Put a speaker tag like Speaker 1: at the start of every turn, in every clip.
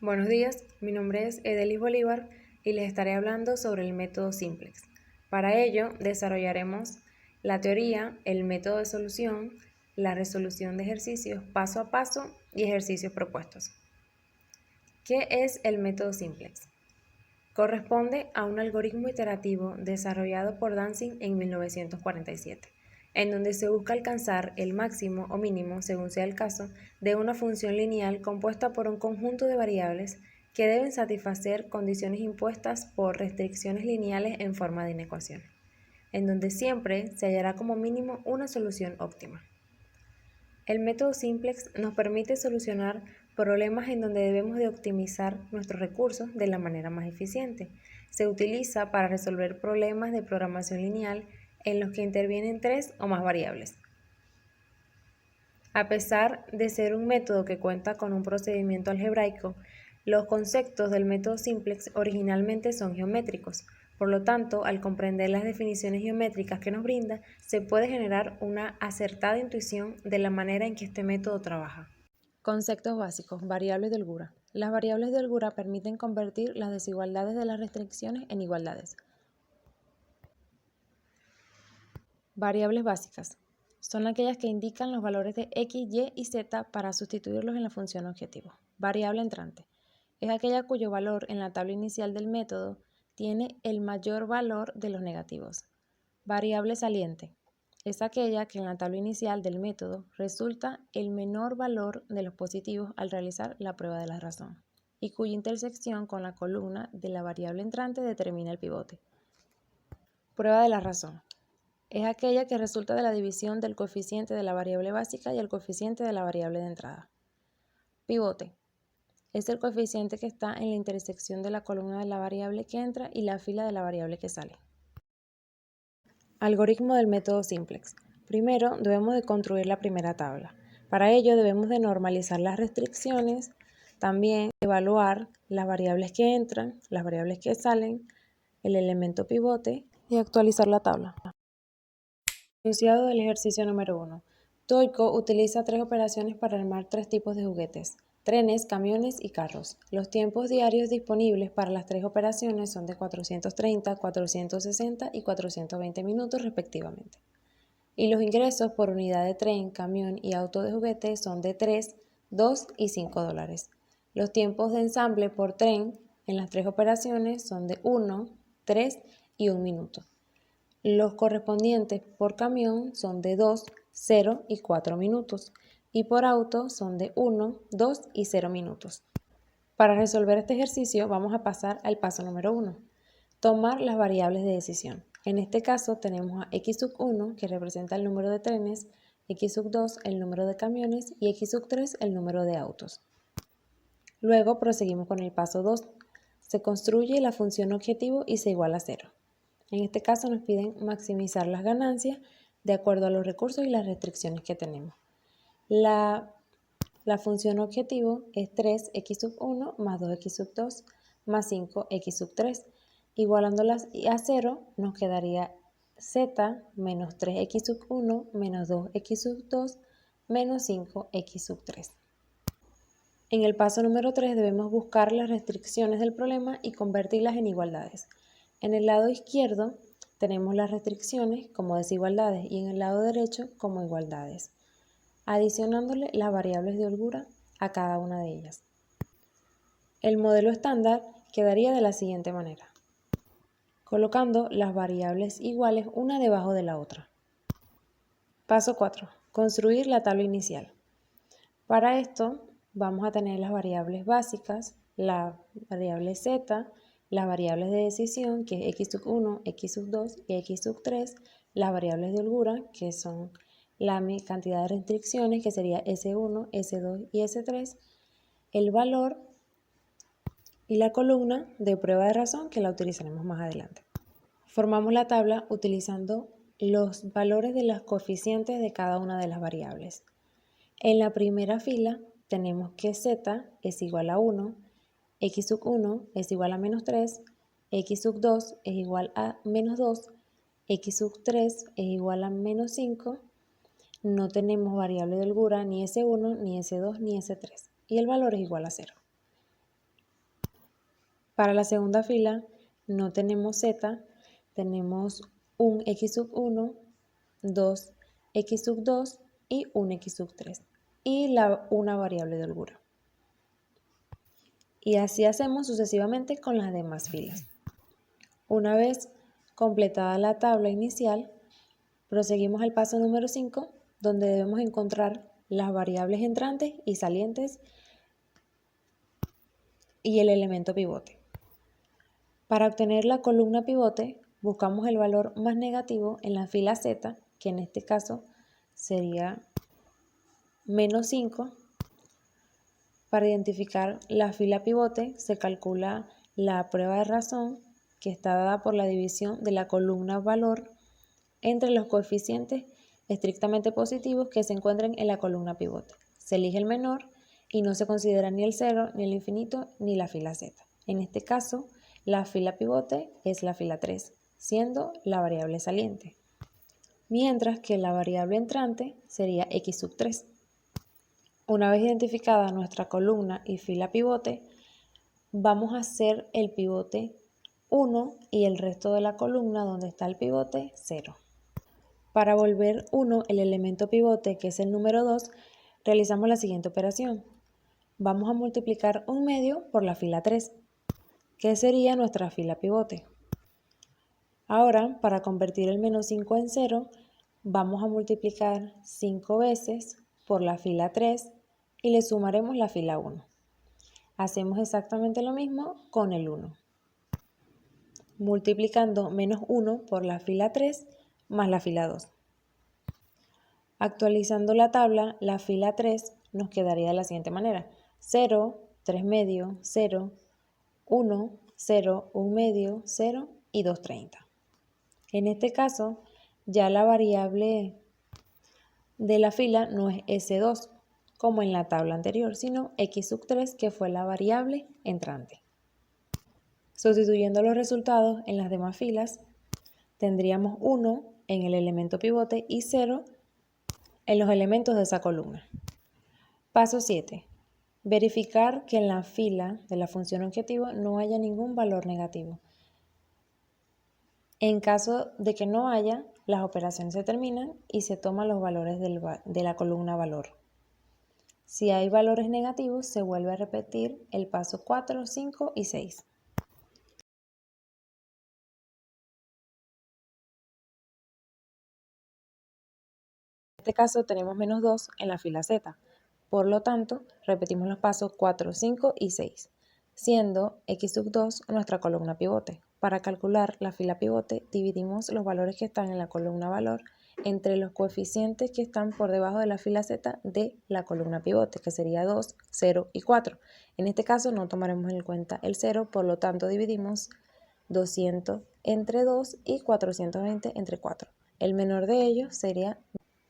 Speaker 1: Buenos días, mi nombre es Edelis Bolívar y les estaré hablando sobre el método Simplex. Para ello, desarrollaremos la teoría, el método de solución, la resolución de ejercicios paso a paso y ejercicios propuestos. ¿Qué es el método Simplex? Corresponde a un algoritmo iterativo desarrollado por Dantzig en 1947, en donde se busca alcanzar el máximo o mínimo, según sea el caso, de una función lineal compuesta por un conjunto de variables que deben satisfacer condiciones impuestas por restricciones lineales en forma de inecuación, en donde siempre se hallará como mínimo una solución óptima. El método Simplex nos permite solucionar problemas en donde debemos de optimizar nuestros recursos de la manera más eficiente. Se utiliza para resolver problemas de programación lineal en los que intervienen 3 o más variables. A pesar de ser un método que cuenta con un procedimiento algebraico, los conceptos del método Simplex originalmente son geométricos. Por lo tanto, al comprender las definiciones geométricas que nos brinda, se puede generar una acertada intuición de la manera en que este método trabaja. Conceptos básicos. Variables de holgura. Las variables de holgura permiten convertir las desigualdades de las restricciones en igualdades. Variables básicas. Son aquellas que indican los valores de x, y y z para sustituirlos en la función objetivo. Variable entrante. Es aquella cuyo valor en la tabla inicial del método tiene el mayor valor de los negativos. Variable saliente. Es aquella que en la tabla inicial del método resulta el menor valor de los positivos al realizar la prueba de la razón y cuya intersección con la columna de la variable entrante determina el pivote. Prueba de la razón. Es aquella que resulta de la división del coeficiente de la variable básica y el coeficiente de la variable de entrada. Pivote. Es el coeficiente que está en la intersección de la columna de la variable que entra y la fila de la variable que sale. Algoritmo del método Simplex. Primero debemos de construir la primera tabla. Para ello debemos de normalizar las restricciones, también evaluar las variables que entran, las variables que salen, el elemento pivote y actualizar la tabla. Enunciado del ejercicio número 1. Toico utiliza 3 operaciones para armar 3 tipos de juguetes: trenes, camiones y carros. Los tiempos diarios disponibles para las 3 operaciones son de 430, 460 y 420 minutos respectivamente. Y los ingresos por unidad de tren, camión y auto de juguete son de 3, 2 y 5 dólares. Los tiempos de ensamble por tren en las 3 operaciones son de 1, 3 y 1 minuto. Los correspondientes por camión son de 2, 0 y 4 minutos y por auto son de 1, 2 y 0 minutos. Para resolver este ejercicio vamos a pasar al paso número 1. Tomar las variables de decisión. En este caso tenemos a x1 que representa el número de trenes, x2 el número de camiones y x3 el número de autos. Luego proseguimos con el paso 2. Se construye la función objetivo y se iguala a 0. En este caso nos piden maximizar las ganancias de acuerdo a los recursos y las restricciones que tenemos. La función objetivo es 3x1 más 2x2 más 5x3. Igualándolas a 0 nos quedaría z menos 3x1 menos 2x2 menos 5x3. En el paso número 3 debemos buscar las restricciones del problema y convertirlas en igualdades. En el lado izquierdo tenemos las restricciones como desigualdades y en el lado derecho como igualdades, adicionándole las variables de holgura a cada una de ellas. El modelo estándar quedaría de la siguiente manera, colocando las variables iguales una debajo de la otra. Paso 4. Construir la tabla inicial. Para esto vamos a tener las variables básicas, la variable z, las variables de decisión, que es x1, x2 y x3, las variables de holgura, que son la cantidad de restricciones, que sería S1, S2 y S3, el valor y la columna de prueba de razón, que la utilizaremos más adelante. Formamos la tabla utilizando los valores de los coeficientes de cada una de las variables. En la primera fila tenemos que z es igual a 1, x1 es igual a menos 3, x2 es igual a menos 2, x3 es igual a menos 5, no tenemos variable de holgura ni S1, ni S2, ni S3 y el valor es igual a 0. Para la segunda fila no tenemos Z, tenemos un X sub 1, 2 X sub 2 y un X sub 3 y una variable de holgura. Y así hacemos sucesivamente con las demás filas. Una vez completada la tabla inicial, proseguimos al paso número 5, donde debemos encontrar las variables entrantes y salientes y el elemento pivote. Para obtener la columna pivote, buscamos el valor más negativo en la fila Z, que en este caso sería menos 5. Para identificar la fila pivote, se calcula la prueba de razón, que está dada por la división de la columna valor entre los coeficientes estrictamente positivos que se encuentran en la columna pivote. Se elige el menor y no se considera ni el 0, ni el infinito, ni la fila Z. En este caso, la fila pivote es la fila 3, siendo la variable saliente, mientras que la variable entrante sería X sub 3. Una vez identificada nuestra columna y fila pivote, vamos a hacer el pivote 1 y el resto de la columna donde está el pivote 0. Para volver 1 el elemento pivote, que es el número 2, realizamos la siguiente operación. Vamos a multiplicar un medio por la fila 3, que sería nuestra fila pivote. Ahora, para convertir el menos 5 en 0, vamos a multiplicar 5 veces por la fila 3 y le sumaremos la fila 1. Hacemos exactamente lo mismo con el 1. Multiplicando menos 1 por la fila 3 más la fila 2. Actualizando la tabla, la fila 3 nos quedaría de la siguiente manera: 0, 3 medio, 0, 1, 0, 1 medio, 0 y 2/30. En este caso, ya la variable de la fila no es S2, como en la tabla anterior, sino X sub 3, que fue la variable entrante. Sustituyendo los resultados en las demás filas, tendríamos 1 en el elemento pivote y 0 en los elementos de esa columna. Paso 7. Verificar que en la fila de la función objetivo no haya ningún valor negativo. En caso de que no haya, las operaciones se terminan y se toman los valores de la columna valor. Si hay valores negativos, se vuelve a repetir el paso 4, 5 y 6. En este caso tenemos menos 2 en la fila Z. Por lo tanto, repetimos los pasos 4, 5 y 6, siendo X sub 2 nuestra columna pivote. Para calcular la fila pivote, dividimos los valores que están en la columna valor entre los coeficientes que están por debajo de la fila Z de la columna pivote, que sería 2, 0 y 4. En este caso no tomaremos en cuenta el 0, por lo tanto dividimos 200 entre 2 y 420 entre 4. El menor de ellos sería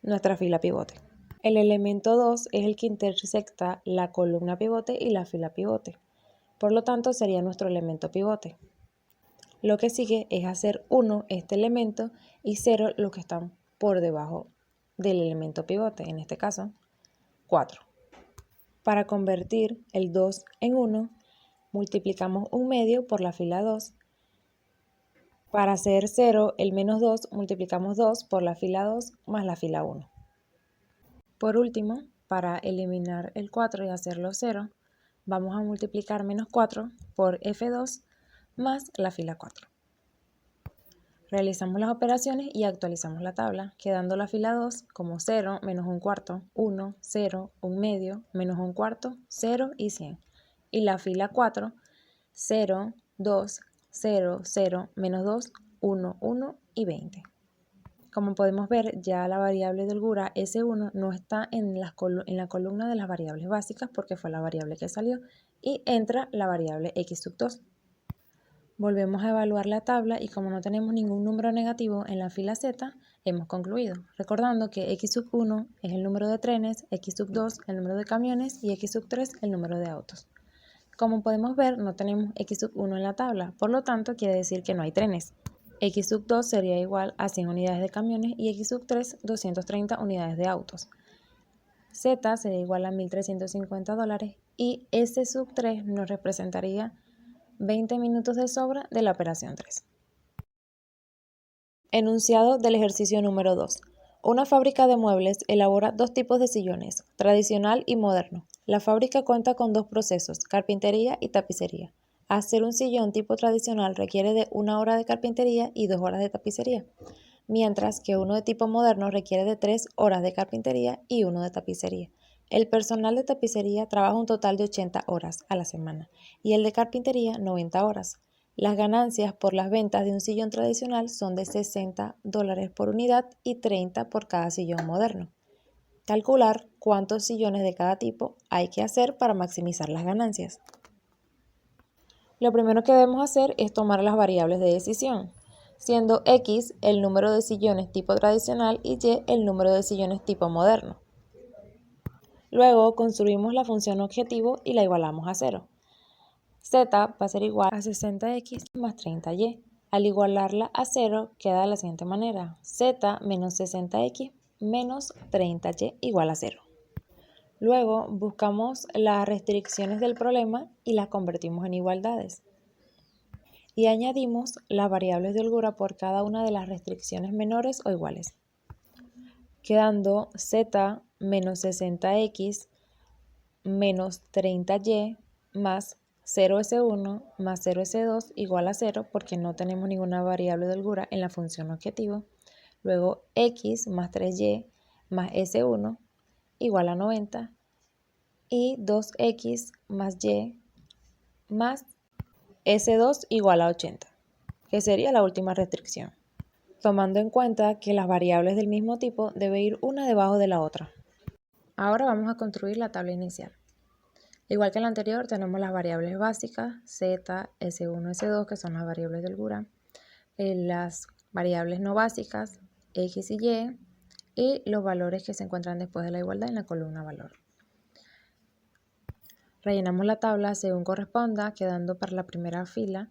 Speaker 1: nuestra fila pivote. El elemento 2 es el que intersecta la columna pivote y la fila pivote. Por lo tanto, sería nuestro elemento pivote. Lo que sigue es hacer 1 este elemento y 0 los que están por debajo del elemento pivote, en este caso 4. Para convertir el 2 en 1, multiplicamos un medio por la fila 2. Para hacer 0 el menos 2, multiplicamos 2 por la fila 2 más la fila 1. Por último, para eliminar el 4 y hacerlo 0, vamos a multiplicar menos 4 por F2 más la fila 4. Realizamos las operaciones y actualizamos la tabla, quedando la fila 2 como 0, menos un cuarto, 1, 0, un medio, menos un cuarto, 0 y 100. Y la fila 4, 0, 2, 0, 0, menos 2, 1, 1 y 20. Como podemos ver, ya la variable de holgura S1 no está en la columna de las variables básicas porque fue la variable que salió y entra la variable X sub 2. Volvemos a evaluar la tabla y como no tenemos ningún número negativo en la fila Z, hemos concluido, recordando que X sub 1 es el número de trenes, X sub 2 el número de camiones y X sub 3 el número de autos. Como podemos ver, no tenemos X sub 1 en la tabla, por lo tanto quiere decir que no hay trenes. X sub 2 sería igual a 100 unidades de camiones y X sub 3 230 unidades de autos. Z sería igual a $1.350 y S sub 3 nos representaría 20 minutos de sobra de la operación 3. Enunciado del ejercicio número 2. Una fábrica de muebles elabora dos tipos de sillones, tradicional y moderno. La fábrica cuenta con dos procesos, carpintería y tapicería. Hacer un sillón tipo tradicional requiere de 1 hora de carpintería y 2 horas de tapicería, mientras que uno de tipo moderno requiere de 3 horas de carpintería y 1 de tapicería. El personal de tapicería trabaja un total de 80 horas a la semana y el de carpintería 90 horas. Las ganancias por las ventas de un sillón tradicional son de $60 por unidad y 30 por cada sillón moderno. Calcular cuántos sillones de cada tipo hay que hacer para maximizar las ganancias. Lo primero que debemos hacer es tomar las variables de decisión, siendo X el número de sillones tipo tradicional y Y el número de sillones tipo moderno. Luego construimos la función objetivo y la igualamos a 0. Z va a ser igual a 60x más 30y. Al igualarla a 0 queda de la siguiente manera: Z menos 60x menos 30y igual a 0. Luego buscamos las restricciones del problema y las convertimos en igualdades. Y añadimos las variables de holgura por cada una de las restricciones menores o iguales, quedando Z menos 60x menos 30y más 0S1 más 0S2 igual a 0 porque no tenemos ninguna variable de holgura en la función objetivo. Luego x más 3y más S1 igual a 90 y 2x más y más S2 igual a 80, que sería la última restricción, tomando en cuenta que las variables del mismo tipo deben ir una debajo de la otra. Ahora vamos a construir la tabla inicial. Igual que en la anterior, tenemos las variables básicas, Z, S1, S2, que son las variables de holgura, las variables no básicas, X y los valores que se encuentran después de la igualdad en la columna valor. Rellenamos la tabla según corresponda, quedando para la primera fila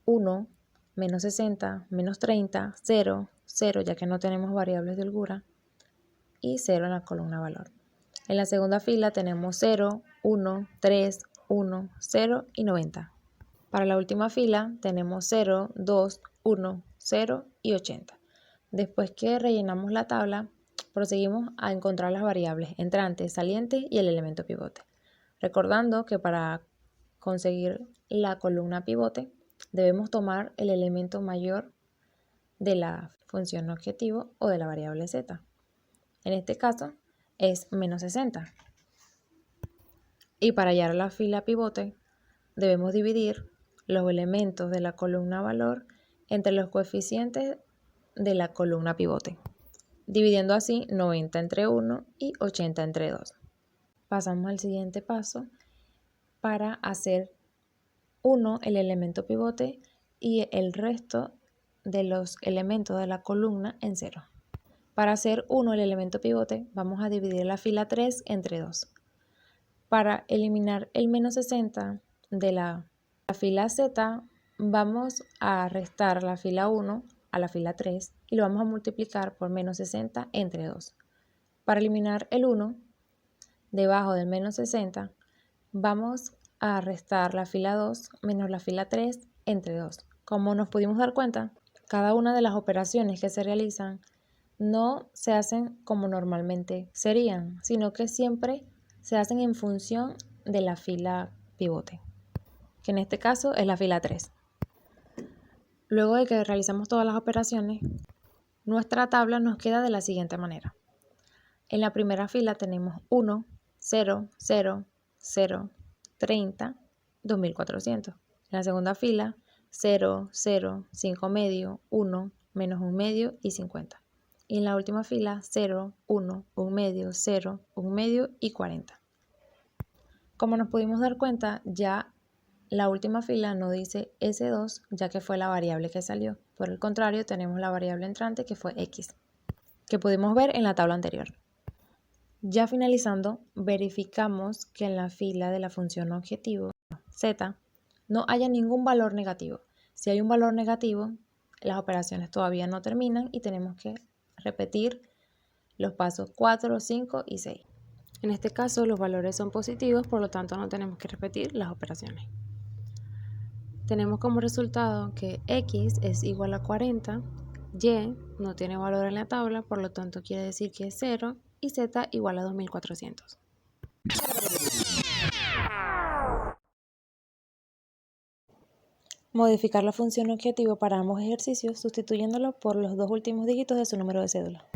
Speaker 1: 1, menos 60, menos 30, 0, 0, ya que no tenemos variables de holgura, y 0 en la columna valor. En la segunda fila tenemos 0, 1, 3, 1, 0 y 90. Para la última fila tenemos 0, 2, 1, 0 y 80. Después que rellenamos la tabla, proseguimos a encontrar las variables entrantes, salientes y el elemento pivote. Recordando que para conseguir la columna pivote debemos tomar el elemento mayor de la función objetivo o de la variable z. En este caso es menos 60. Y para hallar la fila pivote debemos dividir los elementos de la columna valor entre los coeficientes de la columna pivote, dividiendo así 90 entre 1 y 80 entre 2. Pasamos al siguiente paso para hacer 1 el elemento pivote y el resto de los elementos de la columna en 0. Para hacer 1 el elemento pivote vamos a dividir la fila 3 entre 2. Para eliminar el menos 60 de la fila Z vamos a restar la fila 1 a la fila 3 y lo vamos a multiplicar por menos 60 entre 2. Para eliminar el 1 debajo del menos 60 vamos a restar la fila 2 menos la fila 3 entre 2. Como nos pudimos dar cuenta, cada una de las operaciones que se realizan no se hacen como normalmente serían, sino que siempre se hacen en función de la fila pivote, que en este caso es la fila 3. Luego de que realizamos todas las operaciones, nuestra tabla nos queda de la siguiente manera. En la primera fila tenemos 1, 0, 0, 0, 30, 2400. En la segunda fila 0, 0, 5 medio, 1, menos 1 medio y 50. Y en la última fila 0, 1, 1 medio, 0, 1 medio y 40. Como nos pudimos dar cuenta, ya la última fila no dice S2, ya que fue la variable que salió. Por el contrario, tenemos la variable entrante que fue X, que pudimos ver en la tabla anterior. Ya finalizando, verificamos que en la fila de la función objetivo Z no haya ningún valor negativo. Si hay un valor negativo, las operaciones todavía no terminan y tenemos que repetir los pasos 4, 5 y 6. En este caso los valores son positivos, por lo tanto no tenemos que repetir las operaciones. tenemos como resultado que x es igual a 40, y no tiene valor en la tabla, por lo tanto quiere decir que es 0, y z igual a 2400. Modificar la función objetivo para ambos ejercicios sustituyéndolo por los dos últimos dígitos de su número de cédula.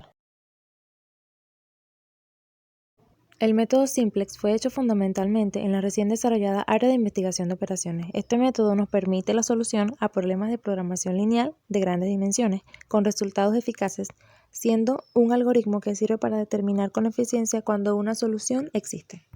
Speaker 1: El método Simplex fue hecho fundamentalmente en la recién desarrollada área de investigación de operaciones. Este método nos permite la solución a problemas de programación lineal de grandes dimensiones, con resultados eficaces, siendo un algoritmo que sirve para determinar con eficiencia cuando una solución existe.